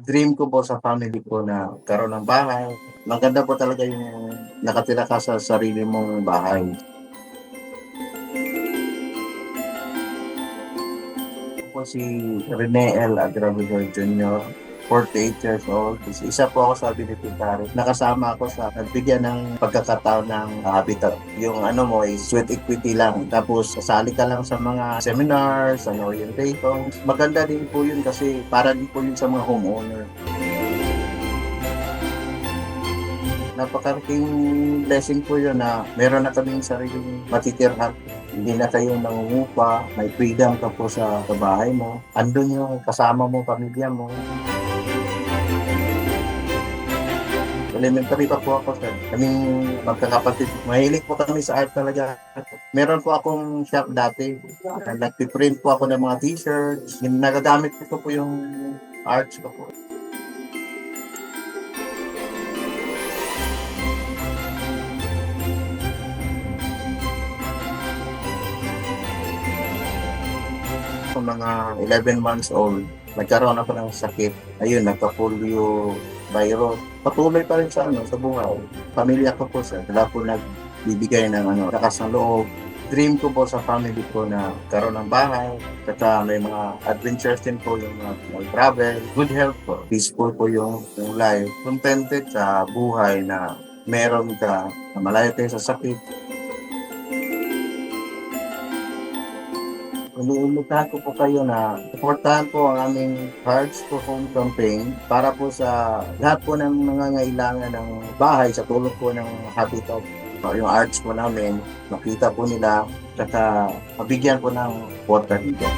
Dream ko po sa family ko na magkaroon ng bahay. Maganda po talaga yung nakatira ka sa sarili mong bahay. Ako po si Rene L. Agravidor Jr., 48 years old. Isa po ako sa beneficiary. Nakasama ako sa nagbigyan ng pagkakataon ng habitat. Yung ano mo is sweat equity lang. Tapos sasali ka lang sa mga seminars, sa orientation. Maganda din po yun kasi para din po yun sa mga homeowner. Napakarating blessing po yun na meron na kaming sariling matitirhan. Hindi na kayo nangungupa, may freedom ka po sa bahay mo. Andun yung kasama mo, pamilya mo. Elementary pa po ako, sir. Kaming magkakapatid. Mahilig po kami sa art talaga. Meron po akong shop dati. Nagpiprint po ako ng mga t-shirts. Nagagamit ko po yung arts ko po. Kung mga 11 months old, nagkaroon ako ng sakit. Ayun, nagka-polio virus. Patuloy pa rin sa buhay. Pamilya ko po, sir. Wala po nagbibigay ng lakas ng loob. Dream ko po sa family ko na karoon ng bahay. Kaya may mga adventures din po yung mga travel. Good health po. Peaceful po yung life. Contented sa buhay na meron ka na malayo tayo sa sakit. Iniimbitahan ko po kayo na supportahan po ang aming Hearts to Home campaign para po sa lahat po ng nangangailangan ng bahay sa tulong po ng Habitat. Yung arts po namin, makita po nila, at mabigyan po ng water heater.